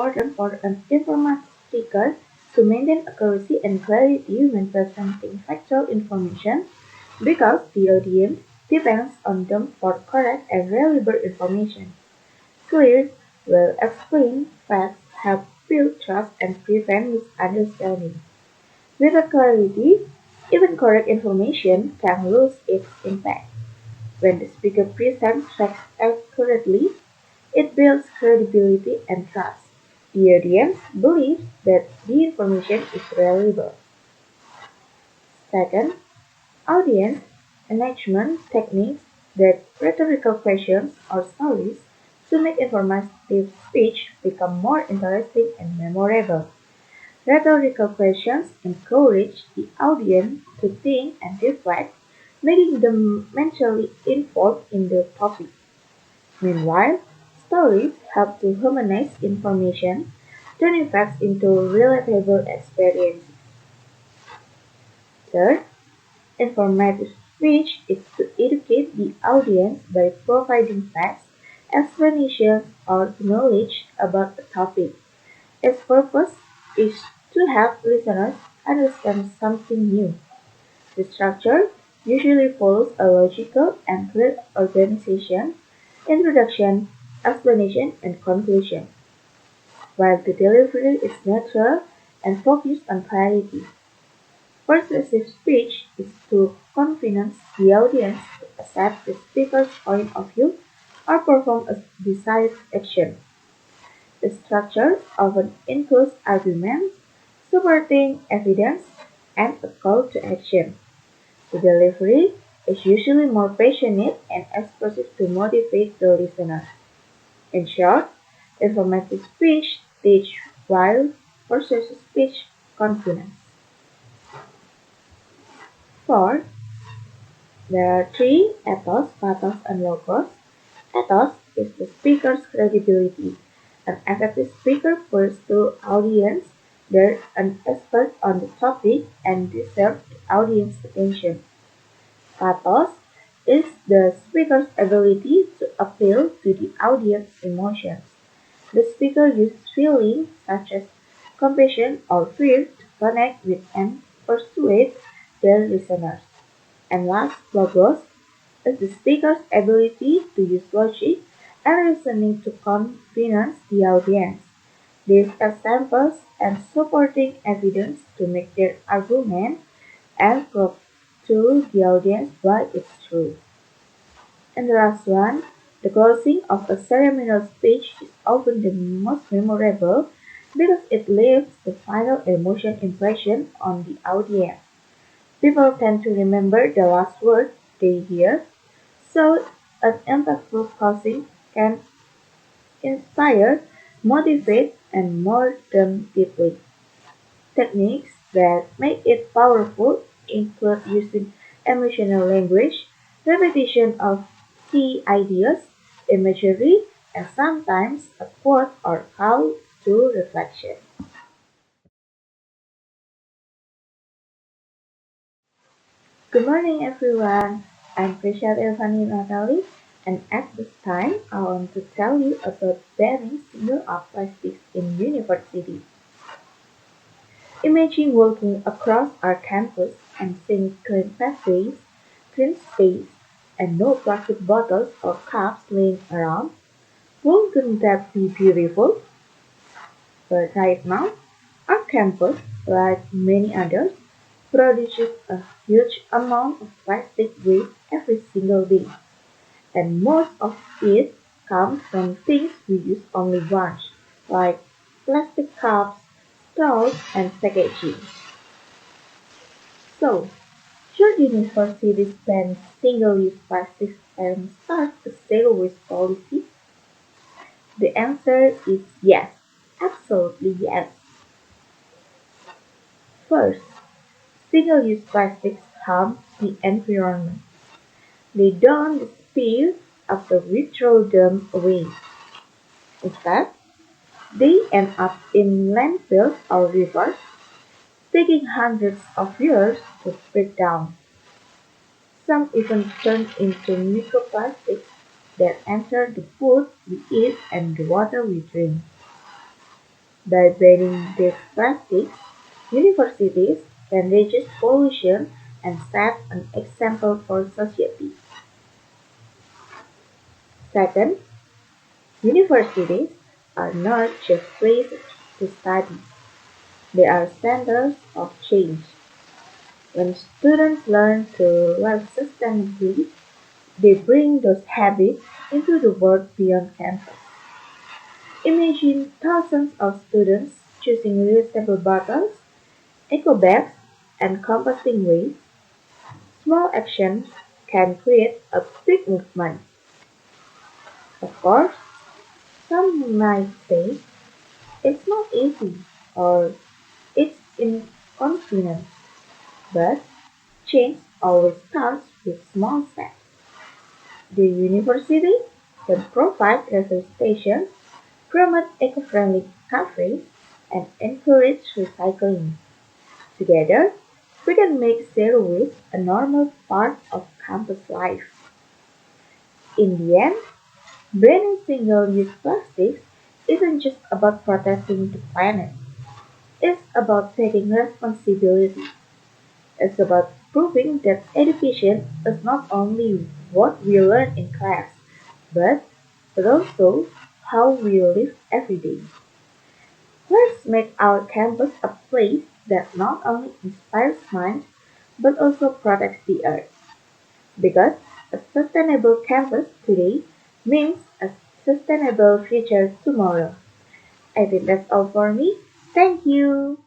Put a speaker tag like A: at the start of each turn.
A: important for an informative speaker to maintain accuracy and clarity when presenting factual information because the audience depends on them for correct and reliable information. Clear, well-explained facts help build trust and prevent misunderstanding. Without clarity, even correct information can lose its impact. When the speaker presents facts accurately, it builds credibility and trust. The audience believes that the information is reliable. Second, audience engagement techniques that rhetorical questions or stories to make informative speech become more interesting and memorable. Rhetorical questions encourage the audience to think and reflect, making them mentally involved in the topic. Meanwhile, stories help to humanize information, turning facts into relatable experiences. Third, informative speech is to educate the audience by providing facts, explanations, or knowledge about a topic. Its purpose is to help listeners understand something new. The structure usually follows a logical and clear organization: introduction, explanation, and conclusion, while the delivery is natural and focused on clarity. Persuasive speech is to convince the audience to accept the speaker's point of view or perform a desired action. The structure often includes arguments, supporting evidence, and a call to action. The delivery is usually more passionate and expressive to motivate the listener. In short, informative speech teaches while persuasive speech confidence. 4. There are three: ethos, pathos, and logos. Ethos is the speaker's credibility. An effective speaker proves to audience they're an expert on the topic and deserve the audience's attention. Pathos is the speaker's ability to appeal to the audience's emotions. The speaker uses feelings such as compassion or fear to connect with and persuade their listeners. And last, logos is the speaker's ability to use logic and reasoning to convince the audience. These examples and supporting evidence to make their argument and prove to the audience why it's true. And the last one, the closing of a ceremonial speech is often the most memorable because it leaves the final emotion impression on the audience. People tend to remember the last word they hear, so an impactful closing can inspire, motivate, and more them deeply. Techniques that make it powerful include using emotional language, repetition of key ideas, imagery, and sometimes a quote or call to reflection. Good morning, everyone. I'm Prisha Elvani Natali, and at this time, I want to tell you about banning single-use plastics in university. Imagine walking across our campus and seeing clean pathways, clean space, and no plastic bottles or cups laying around. Wouldn't that be beautiful? But right now, our campus, like many others, produces a huge amount of plastic waste every single day, and most of it comes from things we use only once, like plastic cups, straws, and packaging. So, should universities ban single-use plastics and start a zero-waste policy? The answer is yes, absolutely yes. First, single-use plastics harm the environment. They don't disappear after we throw them away. Instead, they end up in landfills or rivers, taking hundreds of years to break down. Some even turn into microplastics that enter the food we eat and the water we drink. By banning these plastics, universities can reduce pollution and set an example for society. Second, universities are not just places to study, they are centers of change. When students learn to live sustainably, they bring those habits into the world beyond campus. Imagine thousands of students choosing reusable bottles, eco bags, and composting waste. Small actions can create a big movement. Of course, some might say it's not easy or it's inconvenient, but change always starts with small steps. The university can provide research stations, promote eco-friendly cafes, and encourage recycling. Together, we can make zero waste a normal part of campus life. In the end, banning single-use plastics isn't just about protecting the planet. It's about taking responsibility. It's about proving that education is not only what we learn in class, but also how we live every day. Let's make our campus a place that not only inspires minds, but also protects the earth. Because a sustainable campus today means a sustainable future tomorrow. I think that's all for me. Thank you.